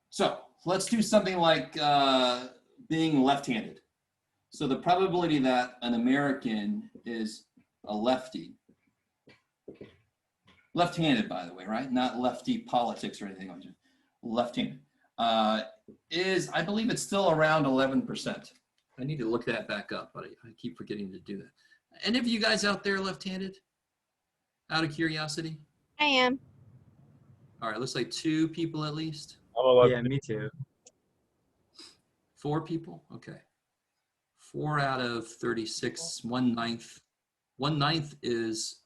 So let's do something like being left-handed. So the probability that an American is a lefty, left-handed, by the way, right? Not lefty politics or anything like that. Left-handed is, I believe it's still around 11%. I need to look that back up, but I keep forgetting to do that. Any of you guys out there left-handed? Out of curiosity? I am. All right, looks like 2 people at least. Yeah, me too. 4 people? Okay. 4 out of 36, 1/9. 1/9 is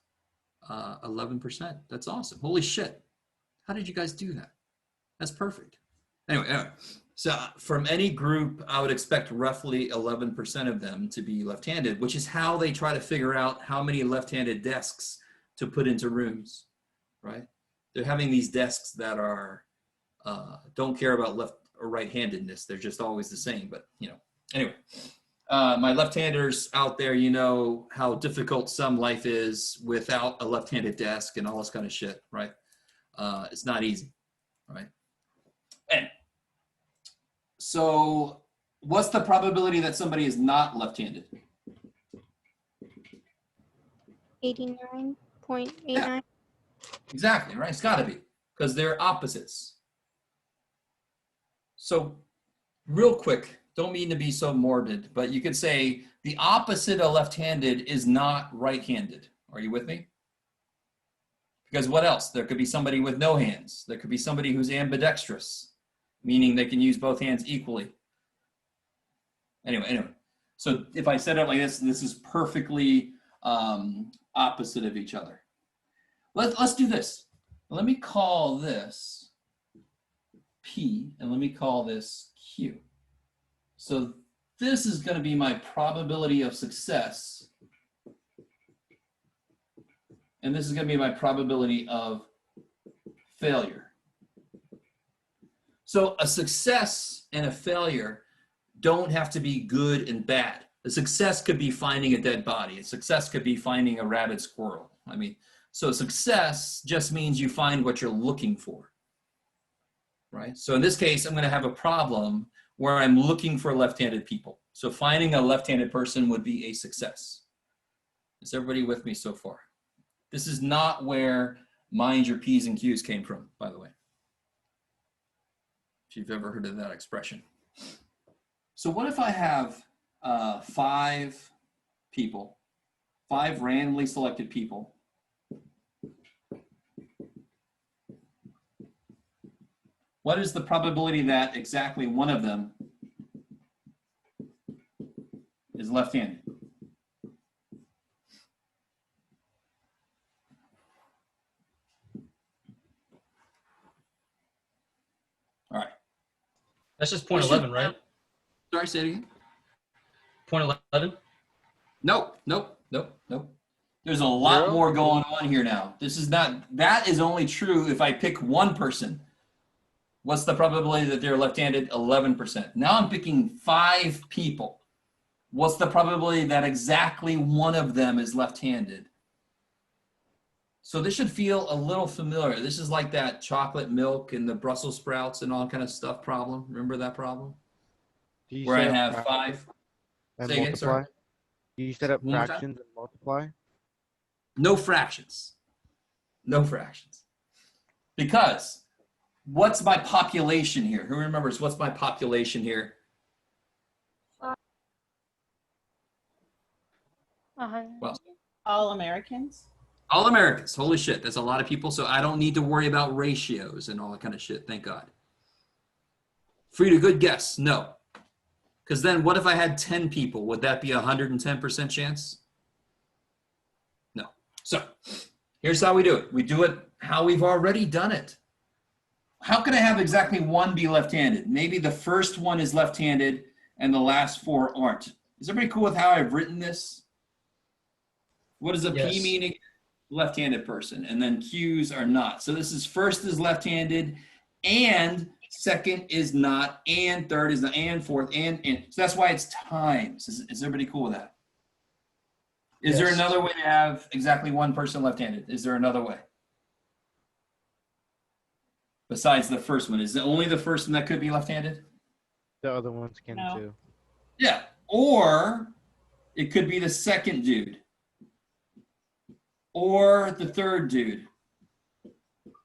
11%. That's awesome. Holy shit. How did you guys do that? That's perfect. Anyway, so from any group, I would expect roughly 11% of them to be left-handed, which is how they try to figure out how many left-handed desks to put into rooms, right? They're having these desks that are, don't care about left or right-handedness. They're just always the same, but you know, anyway. My left-handers out there, you know how difficult some life is without a left-handed desk and all this kind of shit, right? It's not easy, right? And so what's the probability that somebody is not left-handed? 89.89. Yeah, exactly, right? It's gotta be, because they're opposites. So real quick, don't mean to be so morbid, but you could say the opposite of left-handed is not right-handed. Are you with me? Because what else? There could be somebody with no hands. There could be somebody who's ambidextrous, meaning they can use both hands equally. Anyway. So if I set it like this is perfectly opposite of each other. Let's do this. Let me call this P and let me call this Q. So this is going to be my probability of success. And this is going to be my probability of failure. So a success and a failure don't have to be good and bad. A success could be finding a dead body. A success could be finding a rabid squirrel. I mean, so success just means you find what you're looking for, right? So in this case, I'm going to have a problem where I'm looking for left-handed people. So finding a left-handed person would be a success. Is everybody with me so far? This is not where mind your P's and Q's came from, by the way. If you've ever heard of that expression. So what if I have 5 people, 5 randomly selected people, what is the probability that exactly one of them is left-handed? All right. That's just point 11, right? Sorry, say it again. Point 11. Nope. There's a lot more going on here now. This is not, that is only true if I pick one person. What's the probability that they're left-handed? 11%. Now I'm picking 5 people. What's the probability that exactly one of them is left-handed? So this should feel a little familiar. This is like that chocolate milk and the Brussels sprouts and all kind of stuff problem. Remember that problem? Where I have 5. And Say again, multiply? sorry. Do you set up One more time? fractions and multiply? No fractions. No fractions. Because what's my population here? Who remembers what's my population here? 100. Well, All Americans? all Americans. Holy shit, that's a lot of people. So I don't need to worry about ratios and all that kind of shit. Thank God. Free to good guess. No. Because then what if I had 10 people? Would that be 110% chance? No. So here's how we do it. We do it how we've already done it. How can I have exactly 1 be left-handed? Maybe the first one is left-handed and the last 4 aren't. Is everybody cool with how I've written this? What does a P Yes. mean? Left-handed person, and then Q's are not. So this is first is left-handed, and second is not, and third is not, and fourth, and. So that's why it's times. Is everybody cool with that? Is there Yes. another way to have exactly 1 person left-handed? Is there another way? Besides the first one, is it only the first one that could be left-handed? The other ones can No. too. Yeah, or it could be the second dude, or the third dude,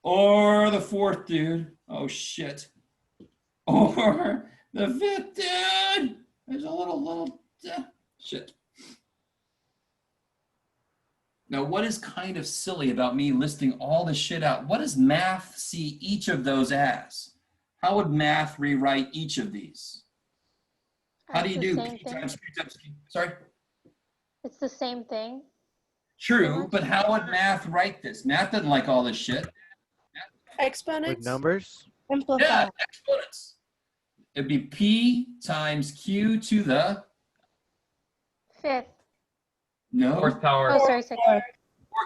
or the fourth dude. Oh shit. Or the 5th dude. There's a little shit. Now, what is kind of silly about me listing all this shit out? What does math see each of those as? How would math rewrite each of these? How do you It's do the same P thing. times Q times Q? Sorry? It's the same thing. True, but how would math write this? Math doesn't like all this shit. With Exponents. numbers? Simplify. Yeah, exponents. It'd be P times Q to the, 5th. no, Fourth power. Oh, sorry, second. 4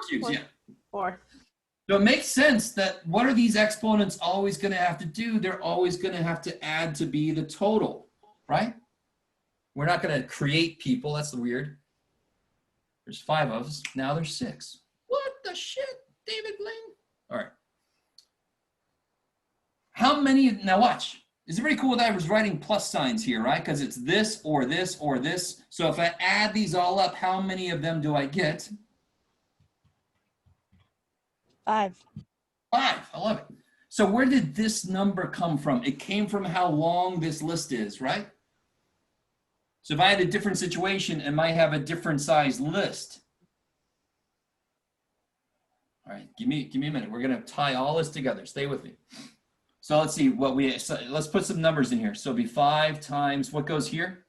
Q's, yeah. 4. So it makes sense that what are these exponents always going to have to do? They're always going to have to add to be the total, right? We're not going to create people. That's weird. There's 5 of us. Now there's 6. What the shit, David Blaine? All right. How many, now watch. Is everybody cool with that? I was writing plus signs here, right? Because it's this or this or this. So if I add these all up, how many of them do I get? 5. 5. I love it. So where did this number come from? It came from how long this list is, right? So if I had a different situation, it might have a different size list. All right, give me a minute. We're gonna tie all this together. Stay with me. So let's see what let's put some numbers in here. So it'll be 5 times what goes here?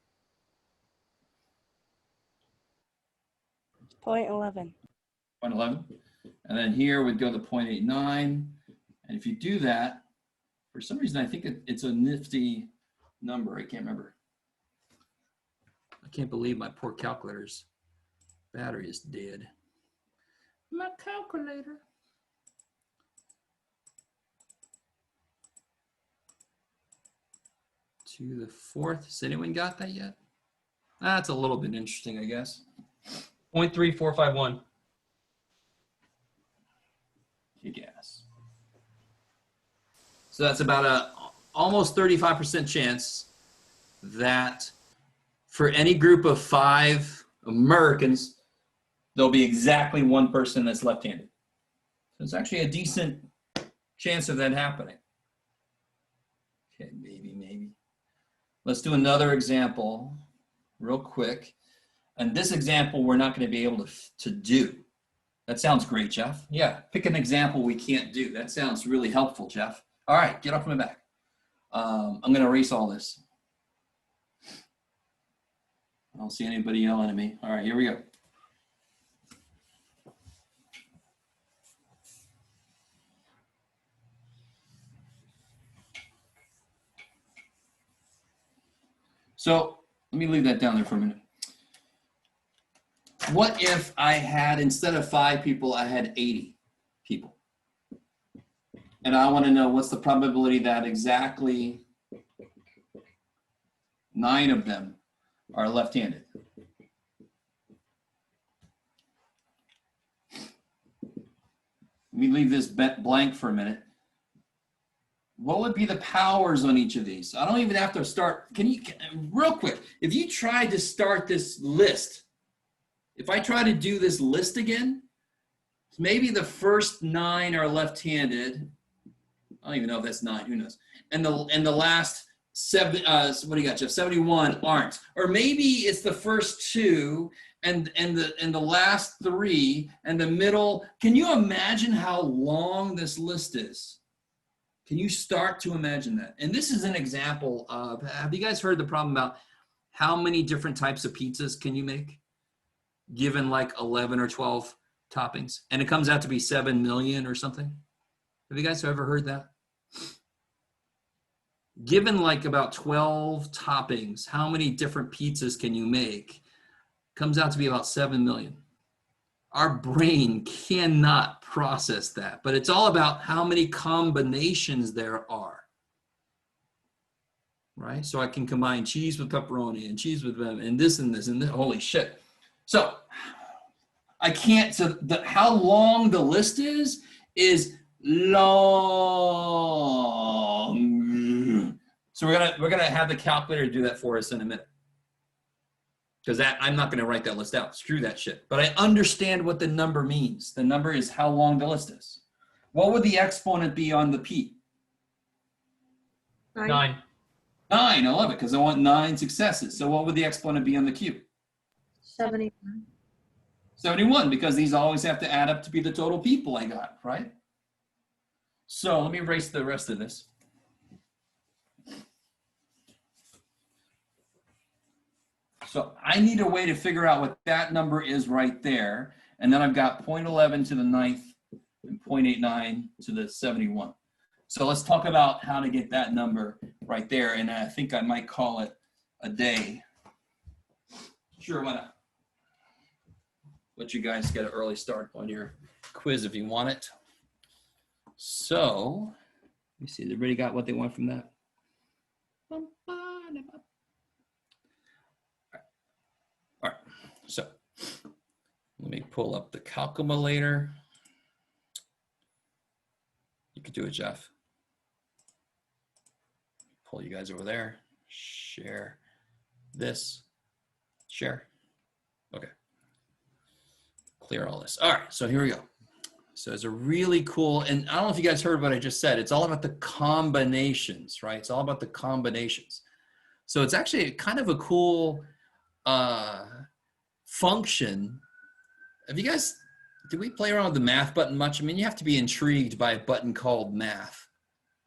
0.11. 0.11. And then here would go to 0.89. And if you do that, for some reason, I think it's a nifty number. I can't remember. I can't believe my poor calculator's battery is dead. My calculator. To the 4th. Has anyone got that yet? That's a little bit interesting, I guess. 0.3451. Kick ass. So that's about a almost 35% chance that for any group of 5 Americans, there'll be exactly 1 person that's left-handed. There's actually a decent chance of that happening. Okay, maybe. Let's do another example real quick. And this example, we're not going to be able to do. That sounds great, Jeff. Yeah, pick an example we can't do. That sounds really helpful, Jeff. All right, get off my back. I'm going to erase all this. I don't see anybody yelling at me. All right, here we go. So let me leave that down there for a minute. What if I had, instead of 5 people, I had 80 people? And I want to know what's the probability that exactly 9 of them are left-handed. Let me leave this blank for a minute. What would be the powers on each of these? I don't even have to start. Real quick, if you tried to start this list, if I try to do this list again, maybe the first 9 are left-handed. I don't even know if that's 9, who knows? And the last 7, what do you got, Jeff? 71 aren't. Or maybe it's the first 2 and the last 3 and the middle. Can you imagine how long this list is? Can you start to imagine that? And this is an example of, have you guys heard the problem about how many different types of pizzas can you make given like 11 or 12 toppings? And it comes out to be 7 million or something. Have you guys ever heard that? Given like about 12 toppings, how many different pizzas can you make? Comes out to be about 7 million. Our brain cannot process that, but it's all about how many combinations there are, right? So I can combine cheese with pepperoni and cheese with them and this and this and this. Holy shit. So I can't, how long the list is long. So we're gonna have the calculator do that for us in a minute. Because I'm not going to write that list out. Screw that shit. But I understand what the number means. The number is how long the list is. What would the exponent be on the P? 9. 9. I love it because I want 9 successes. So what would the exponent be on the Q? 71. 71, because these always have to add up to be the total people I got, right? So let me erase the rest of this. So I need a way to figure out what that number is right there. And then I've got 0.11 to the 9th and 0.89 to the 71. So let's talk about how to get that number right there. And I think I might call it a day. Sure, why not? Let you guys get an early start on your quiz if you want it. So let me see, everybody got what they want from that? All right, so let me pull up the calculator. You could do it, Jeff. Pull you guys over there. Share this. Share. Okay. Clear all this. All right, so here we go. So it's a really cool, and I don't know if you guys heard what I just said. It's all about the combinations, right? It's all about the combinations. So it's actually kind of a cool function. Have you guys, did we play around with the math button much? I mean, you have to be intrigued by a button called math.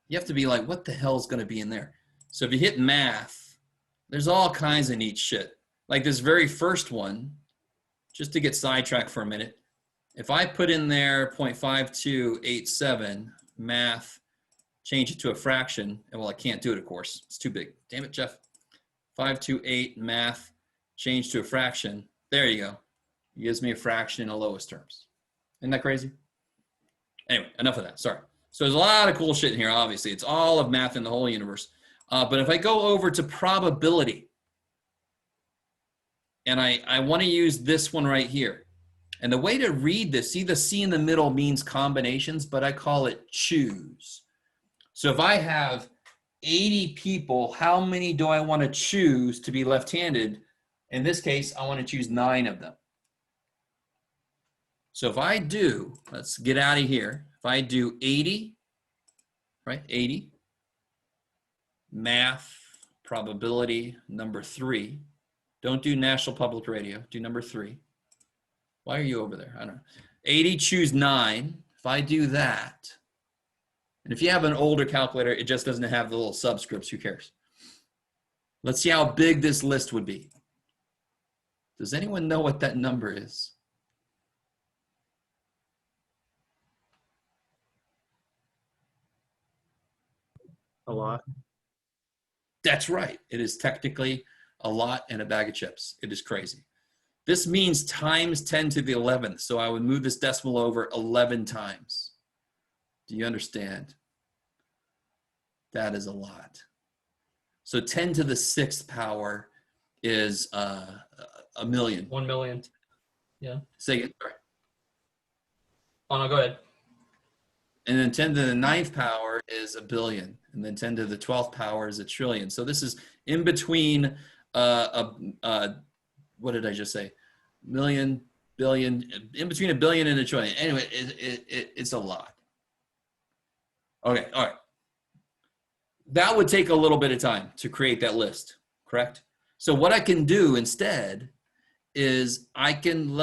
You have to be like, what the hell is going to be in there? So if you hit math, there's all kinds of neat shit. Like this very first one, just to get sidetracked for a minute. If I put in there 0.5287 math, change it to a fraction, and well, I can't do it, of course. It's too big. Damn it, Jeff. 528 math, change to a fraction. There you go. It gives me a fraction in the lowest terms. Isn't that crazy? Anyway, enough of that. Sorry. So there's a lot of cool shit in here, obviously. It's all of math in the whole universe. But if I go over to probability, and I want to use this one right here. And the way to read this, see the C in the middle means combinations, but I call it choose. So if I have 80 people, how many do I want to choose to be left-handed? In this case, I want to choose 9 of them. So if I do, let's get out of here. If I do 80, right, 80, math, probability, number 3. Don't do National Public Radio. Do number 3. Why are you over there? I don't know. 80, choose 9. If I do that, and if you have an older calculator, it just doesn't have the little subscripts. Who cares? Let's see how big this list would be. Does anyone know what that number is? A lot. That's right. It is technically a lot and a bag of chips. It is crazy. This means times 10 to the 11th. So I would move this decimal over 11 times. Do you understand? That is a lot. So 10 to the 6th power is a million. 1 million. Yeah. Say it. Sorry. Oh, no, go ahead. And then 10 to the 9th power is a billion. And then 10 to the 12th power is a trillion. So this is in between, what did I just say? Million, billion, in between a billion and a trillion. Anyway, it's a lot. Okay, all right. That would take a little bit of time to create that list, correct? So what I can do instead is I can,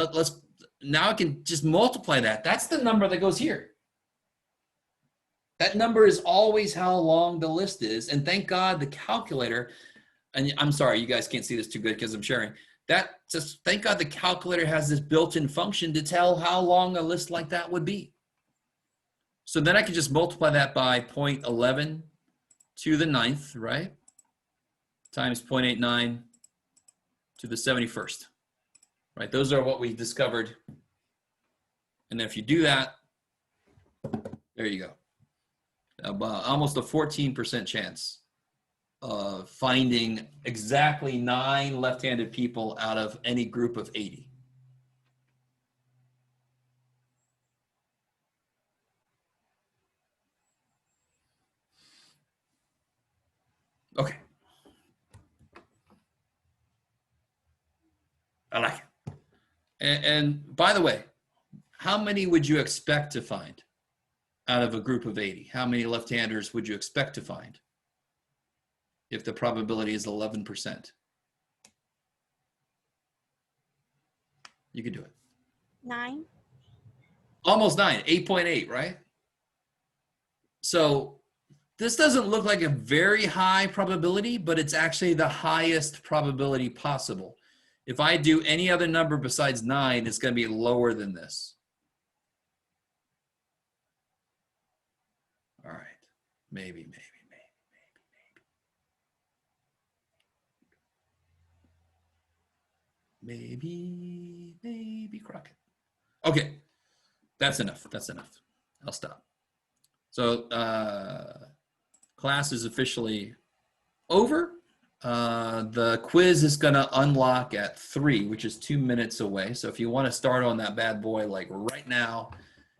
now I can just multiply that. That's the number that goes here. That number is always how long the list is. And thank God the calculator, and I'm sorry, you guys can't see this too good because I'm sharing. Thank God the calculator has this built-in function to tell how long a list like that would be. So then I can just multiply that by 0.11 to the 9th, right? Times 0.89 to the 71st, right? Those are what we discovered. And if you do that, there you go. About almost a 14% chance of finding exactly 9 left-handed people out of any group of 80. Okay. I like it. And by the way, how many would you expect to find out of a group of 80? How many left-handers would you expect to find if the probability is 11%? You could do it. 9. Almost 9, 8.8, right? So this doesn't look like a very high probability, but it's actually the highest probability possible. If I do any other number besides 9, it's going to be lower than this. All right, maybe. Maybe Crockett. Okay, that's enough. I'll stop. So class is officially over. The quiz is gonna unlock at 3, which is 2 minutes away. So if you want to start on that bad boy like right now,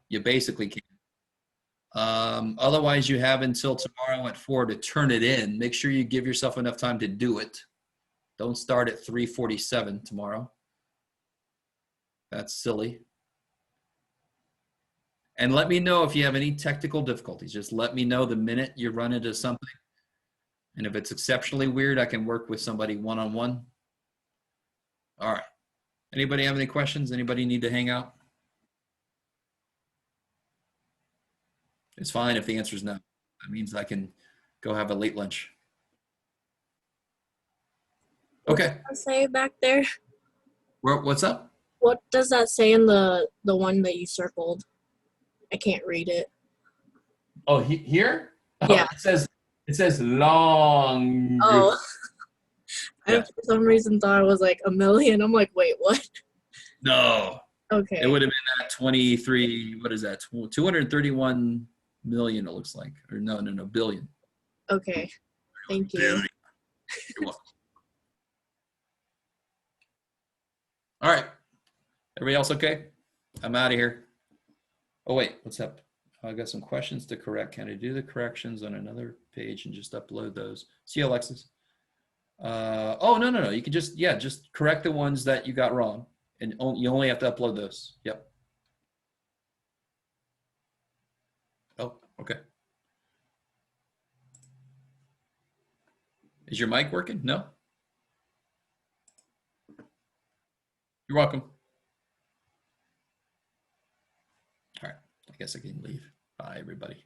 you basically can. Otherwise, you have until tomorrow at 4 to turn it in. Make sure you give yourself enough time to do it. Don't start at 3:47 tomorrow. That's silly. And let me know if you have any technical difficulties. Just let me know the minute you run into something. And if it's exceptionally weird, I can work with somebody one-on-one. All right. Anybody have any questions? Anybody need to hang out? It's fine if the answer is no. That means I can go have a late lunch. Okay. What does that say back there? What's up? What does that say in the one that you circled? I can't read it. Oh, here? Oh, Yeah. It says long. Oh. Yeah. I for some reason thought it was like a million. I'm like, wait, what? No. Okay. It would have been at 23, what is that? 231 million, it looks like. Or no, billion. Okay. Thank you. Billion. You're welcome. All right. Everybody else okay? I'm out of here. Oh, wait, what's up? I got some questions to correct. Can I do the corrections on another page and just upload those? See you, Alexis. Oh, no. You can just correct the ones that you got wrong. And you only have to upload those. Yep. Okay. Is your mic working? No? You're welcome. All right. I guess I can leave. Bye, everybody.